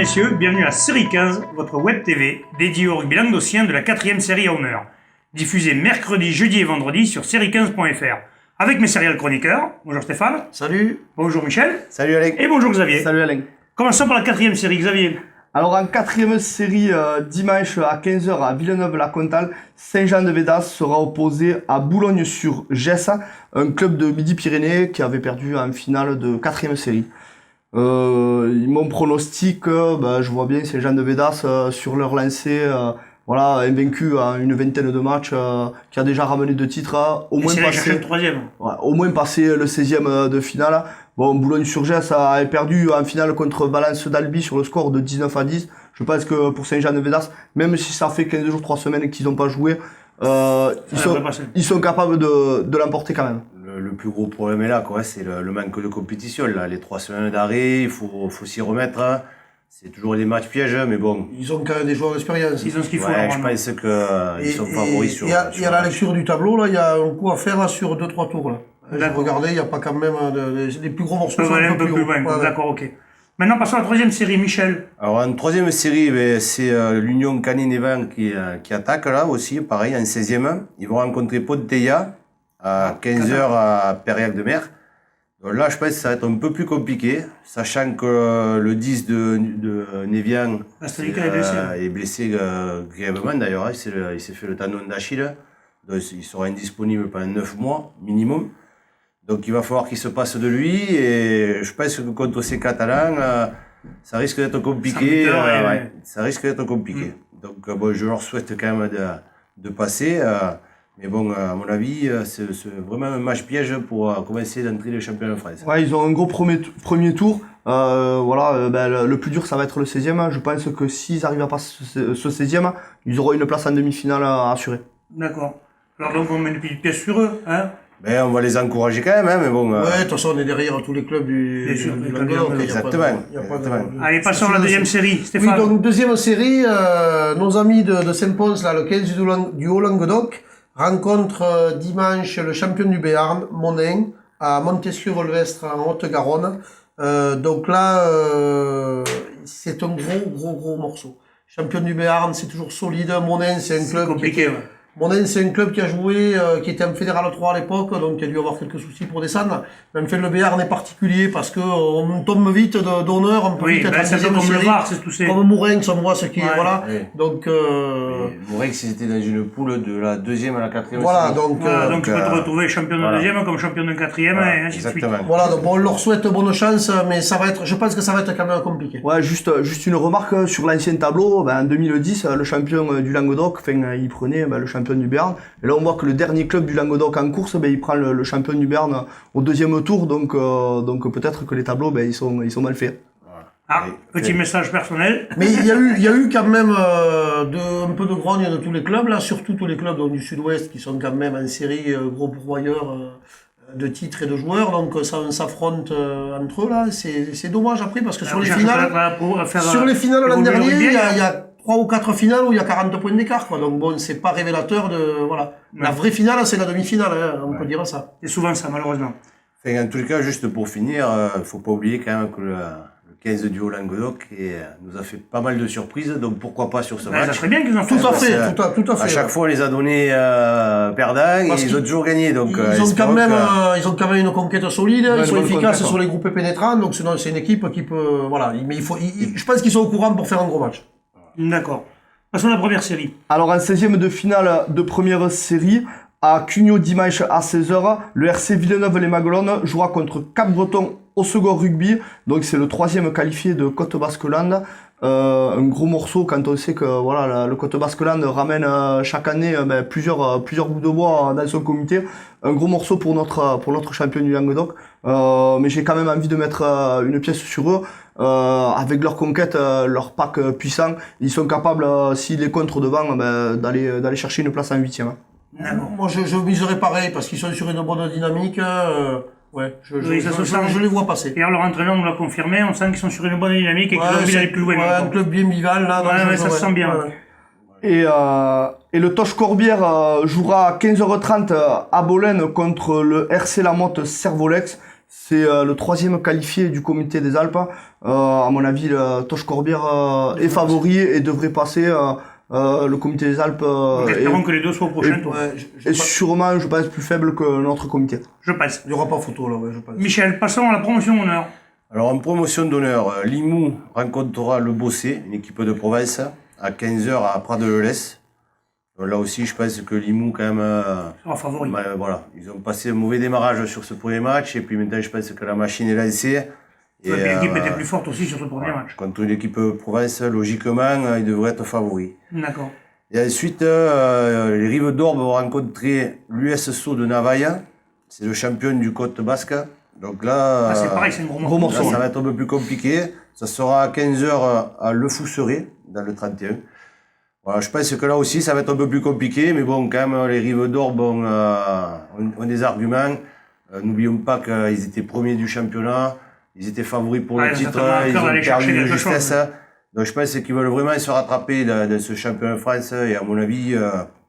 messieurs, bienvenue à Série 15, votre web TV dédiée au rugby languedocien de la 4e série à honneur. Diffusée mercredi, jeudi et vendredi sur série15.fr. Avec mes serial chroniqueurs. Bonjour Stéphane. Salut. Bonjour Michel. Salut Alain. Et bonjour Xavier. Salut Alain. Commençons par la 4e série, Xavier. Alors en 4e série, dimanche à 15h à Villeneuve-la-Comtale, Saint-Jean-de-Védas sera opposé à Boulogne-sur-Gesse, un club de Midi-Pyrénées qui avait perdu en finale de 4e série. Mon pronostic, je vois bien Saint-Jean-de-Védas sur leur lancée, invaincu à une vingtaine de matchs, qui a déjà ramené 2 titres, au moins passer le 16e de finale. Bon, Boulogne-sur-Gesse a perdu en finale contre Valence d'Albi sur le score de 19-10. Je pense que pour Saint-Jean-de-Védas, même si ça fait 15 jours, 3 semaines qu'ils n'ont pas joué, ils sont capables de l'emporter quand même. Le plus gros problème est là, c'est le manque de compétition. Là. Les 3 semaines d'arrêt, il faut s'y remettre. C'est toujours des matchs pièges, mais bon. Ils ont quand même des joueurs d'expérience. Ils ont ce qu'il faut. Je pense qu'ils sont favoris sur. Et à la lecture du tableau, là, il y a un coup à faire sur 2-3 tours. Là. Regardez, il n'y a pas quand même des plus gros morceaux. Un peu plus loin. Ouais. D'accord, ok. Maintenant, passons à la 3e série, Michel. Alors, en 3e série, c'est l'Union Canet-Névan qui attaque là aussi, pareil, en 16e. Ils vont rencontrer Ponteilla à 15h à Périac-de-Mer. Donc là, je pense que ça va être un peu plus compliqué, sachant que le 10 de Névian est blessé grièvement d'ailleurs. Il s'est fait le tendon d'Achille. Donc il sera indisponible pendant 9 mois minimum. Donc il va falloir qu'il se passe de lui. Et je pense que contre ces Catalans, ça risque d'être compliqué. Ça risque d'être compliqué. Donc je leur souhaite quand même de passer. Mais bon, à mon avis, c'est vraiment un match piège pour commencer d'entrer les champions de France. Ouais, ils ont un gros premier tour. Le plus dur, ça va être le 16e. Je pense que s'ils arrivent à passer ce 16e, ils auront une place en demi-finale à assurer. D'accord. Alors donc, on met une petite pièce sur eux, hein? Ben, on va les encourager quand même, mais bon. Ouais, de toute façon, on est derrière tous les clubs du Languedoc. Exactement. Allez, passons à la 2e série, Stéphane. Oui, donc, 2e série, nos amis de Saint-Pons, là, le 15 du Haut-Languedoc, rencontre dimanche le champion du Béarn, Monin, à Montesquieu-Volvestre en Haute-Garonne. Donc là, c'est un gros morceau. Champion du Béarn, c'est toujours solide. Monin, c'est un club compliqué. Monin, c'est un club qui a joué, qui était en Fédéral 3 à l'époque, donc qui a dû avoir quelques soucis pour descendre. Mais en fait, le Béarn est particulier parce que on tombe vite d'honneur, on peut vite être en deuxième série. Comme Mourenx, on voit ce qui est, voilà. Oui. Donc, Mourenx, c'était dans une poule de la 2e à la 4e. Voilà, donc tu peux te retrouver champion de 2e comme champion de 4e, et ainsi de suite. Voilà, donc on leur souhaite bonne chance, mais je pense que ça va être quand même compliqué. Ouais, juste une remarque sur l'ancien tableau. En 2010, le champion du Languedoc, il prenait le champion du Béarn. Et là, on voit que le dernier club du Languedoc en course, il prend le champion du Béarn au 2e tour. Donc peut-être que les tableaux, ils sont mal faits. Petit message personnel. Mais il y a eu quand même un peu de grogne de tous les clubs, là, surtout tous les clubs du Sud-Ouest qui sont quand même en série gros pourvoyeurs de titres et de joueurs. Donc ça s'affronte entre eux là. C'est dommage après parce que sur les finales l'an dernier, il y a 3 ou 4 finales où il y a 40 points d'écart, quoi. Donc bon, c'est pas révélateur de, voilà. La vraie finale, c'est la demi-finale, hein, on peut dire ça. C'est souvent ça, malheureusement. En tout cas, juste pour finir, faut pas oublier quand même que le 15 du Haut-Languedoc nous a fait pas mal de surprises, donc pourquoi pas sur ce match. Ça serait bien qu'ils en fassent. Tout à fait. À chaque fois, on les a donnés perdants et ils ont toujours gagné, donc ils ont quand même une conquête solide, ils sont efficaces sur les groupes pénétrants, donc c'est une équipe qui peut, voilà. Mais je pense qu'ils sont au courant pour faire un gros match. D'accord. Passons à la première série. Alors en 16e de finale de première série, à Cugnot dimanche à 16h, le RC Villeneuve-les-Maguelones jouera contre Cap-Breton au second rugby. Donc c'est le 3e qualifié de Côte-Basque-Land. Un gros morceau quand on sait que le Côte-Basque-Land ramène chaque année plusieurs bouts de bois dans son comité. Un gros morceau pour notre champion du Languedoc. Mais j'ai quand même envie de mettre une pièce sur eux. Avec leur conquête, leur pack puissant, ils sont capables, s'ils les contrent devant, d'aller chercher une place en 8e. Moi, je miserais pareil parce qu'ils sont sur une bonne dynamique. Je les vois passer. Et alors, leur entraîneur nous l'a confirmé, on sent qu'ils sont sur une bonne dynamique et qu'ils ont envie d'aller plus loin. Ouais, un club bien bival, là. Ça se sent bien. Et le Toche Corbière jouera à 15h30 à Bolène contre le RC Lamotte Servolex. C'est le 3e qualifié du comité des Alpes. À mon avis, Tosh Corbière est favori et devrait passer le comité des Alpes. Espérons que les deux soient au prochain tour. Et sûrement, je pense, plus faible que notre comité. Je passe. Il n'y aura pas photo là, ouais, je pense. Michel, passons à la promotion d'honneur. Alors en promotion d'honneur, Limoux rencontrera le Bossé, une équipe de province, à 15h à Prat-de-Lelès. Là aussi, je pense que Limoux, quand même, Sera favori. voilà, ils ont passé un mauvais démarrage sur ce premier match, et puis maintenant, je pense que la machine est lancée. Et l'équipe était plus forte aussi sur ce premier match. Contre une équipe province, logiquement, ils devraient être favoris. D'accord. Et ensuite, les Rives d'Orbe vont rencontrer l'USSO de Navaille, c'est le champion du Côte Basque. Donc là, C'est pareil, c'est un gros gros morceau. morceau. ça va être un peu plus compliqué. Ça sera à 15h à Le Fousseret, dans le 31. Voilà, je pense que là aussi, ça va être un peu plus compliqué, mais bon, quand même, les Rives d'Orbe ont des arguments. N'oublions pas qu'ils étaient premiers du championnat, ils étaient favoris pour le titre, ils ont perdu de justesse. Donc je pense qu'ils veulent vraiment se rattraper dans ce championnat de France, et à mon avis,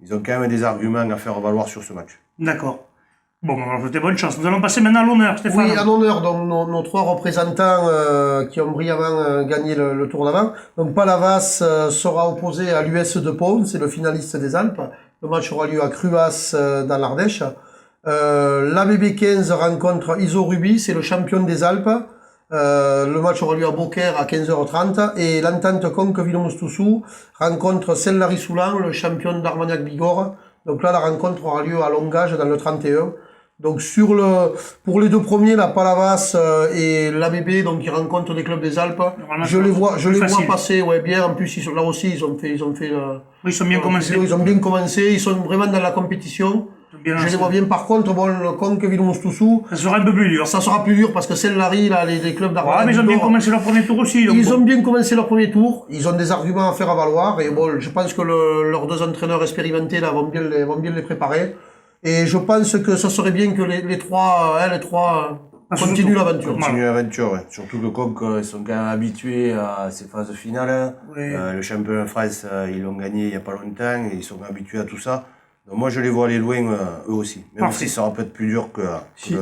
ils ont quand même des arguments à faire valoir sur ce match. D'accord. Bon, alors je vous souhaite bonne chance. Nous allons passer maintenant à l'honneur, Stéphane. Oui, en honneur, donc nos 3 représentants qui ont brillamment gagné le tour d'avant. Donc Palavas sera opposé à l'US de Pau, c'est le finaliste des Alpes. Le match aura lieu à Cruas dans l'Ardèche. L'ABB 15 rencontre Iso-Ruby, c'est le champion des Alpes. Le match aura lieu à Beaucaire à 15h30. Et l'entente Conques-Villons-Stoussou rencontre Saint-Lary-Soulan, le champion d'Armagnac-Bigorre. Donc là, la rencontre aura lieu à Longage dans le 31. Donc pour les deux premiers, la Palavas et l'ABB, donc ils rencontrent des clubs des Alpes. Je les vois passer, ouais, bien. En plus, là aussi, ils ont fait. Ils sont bien commencés. Ils ont bien commencé. Ils sont vraiment dans la compétition. Je les vois bien. Par contre, bon, le Conques-Villons-Stoussou, Ça sera un peu plus dur. ça sera plus dur parce que Saint-Lary, là, les clubs d'Armagnac. Ouais, mais ils ont bien commencé leur premier tour aussi. Donc Ils bon. ont bien commencé leur premier tour. Ils ont des arguments à faire valoir. Et bon, je pense que leurs 2 entraîneurs expérimentés là vont bien les préparer. Et je pense que ça serait bien que les trois continuent l'aventure. Continue l'aventure, ouais. Surtout que Conques, ils sont quand même habitués à ces phases finales. Ouais. Le championnat de France, ils l'ont gagné il n'y a pas longtemps, et ils sont habitués à tout ça. Donc moi, je les vois aller loin, eux aussi. Même Parfait. si ça sera peut-être plus dur que Si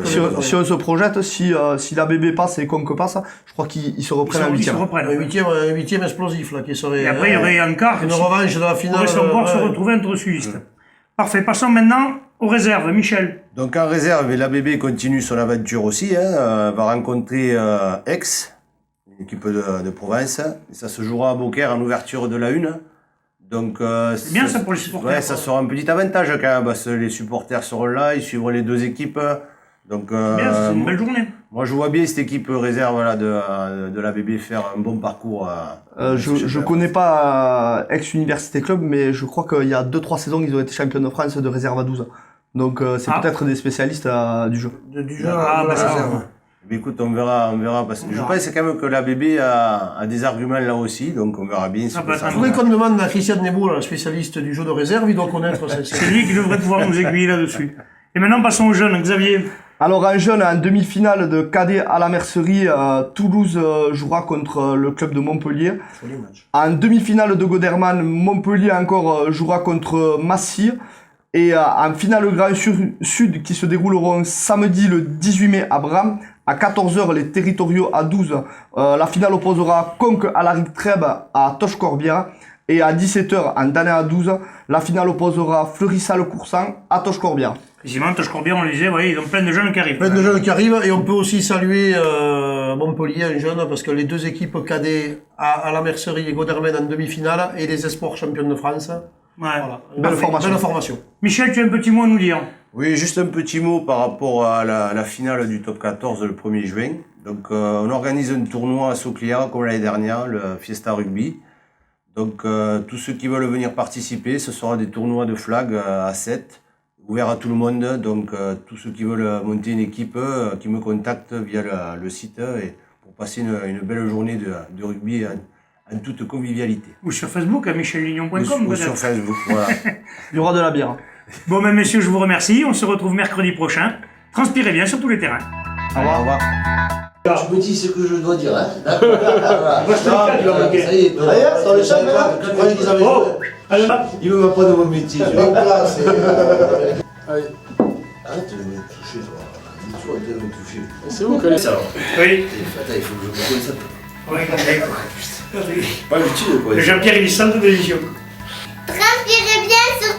on se projette, si l'ABB passe et Conques passe, je crois qu'ils se reprennent en Ils se 8e. reprennent. Un huitième explosif là qui serait. Et après, il y aurait encore une revanche dans la finale. Ils vont pouvoir se retrouver entre sudistes. Parfait. Passons maintenant aux réserves. Michel. Donc en réserve, l'ABB continue son aventure aussi, va rencontrer Aix, une équipe de province. Et ça se jouera à Beaucaire en ouverture de la 1. Donc C'est bien ça pour les supporters. Ouais, ça sera un petit avantage quand même, parce que les supporters seront là, ils suivront les 2 équipes. Donc Bien, c'est une belle journée. moi je vois bien cette équipe réserve là, de l'ABB faire un bon parcours. Je connais pas ex-Université Club, mais je crois qu'il y a 2-3 saisons, ils ont été champions de France de réserve à 12. Donc c'est peut-être des spécialistes du jeu. Du jeu Ah, de bah la ça, réserve. Mais écoute, on verra, parce que je pense quand même que l'ABB a des arguments là aussi, donc on verra bien. Ah, bah, ça Il faudrait qu'on demande à Christian Nebo, le spécialiste du jeu de réserve, il doit connaître ça. C'est lui qui devrait pouvoir nous aiguiller là-dessus. Et maintenant, passons aux jeunes. Xavier. Alors en jeune, en demi-finale de cadet à la Mercerie, Toulouse jouera contre le club de Montpellier. En demi-finale de Goderman, Montpellier encore jouera contre Massy. Et en finale Grand Sud qui se dérouleront samedi le 18 mai à Bram, à 14h les territoriaux à 12. La finale opposera Conques à la Trèbes à Toche-Corbière. Et à 17h en Danet à 12, la finale opposera Fleurissal-Coursan à Toche-Corbière. Effectivement, Toche-Corbière, on le disait, ils ont plein de jeunes qui arrivent. Plein de jeunes qui arrivent, et on peut aussi saluer Montpellier, un jeune, parce que les 2 équipes cadets à la Mercerie et Godermen en demi-finale, et les espoirs champions de France. Ouais. Voilà. Belle formation. Belle formation. Michel, tu as un petit mot à nous dire. Oui, juste un petit mot par rapport à la finale du top 14 le 1er juin. Donc on organise un tournoi à Sauclière comme l'année dernière, le Fiesta Rugby. Donc tous ceux qui veulent venir participer, ce sera des tournois de flag à 7, ouverts à tout le monde. Donc tous ceux qui veulent monter une équipe, qui me contactent via le site et pour passer une belle journée de rugby en toute convivialité. Ou sur Facebook, à michellignon.com. Ou sur Facebook, voilà. Il y aura de la bière. Bon, ben, messieurs, je vous remercie. On se retrouve mercredi prochain. Transpirez bien sur tous les terrains. Au revoir. Je me dis ce que je dois dire, hein. Voilà. Ça y est, D'ailleurs, sur le champ, là, tu croyais qu'ils avaient joué. Il veut m'apprendre mon métier. Je vais en place. Allez. Arrête de me toucher, toi. C'est toujours été me toucher. C'est vous connaissez ça. Oui. Attends, il faut que je me connaisse un peu. Oui, d'accord. Pas utile quoi. Jean-Pierre, il est centre de vision. Transpirez bien sur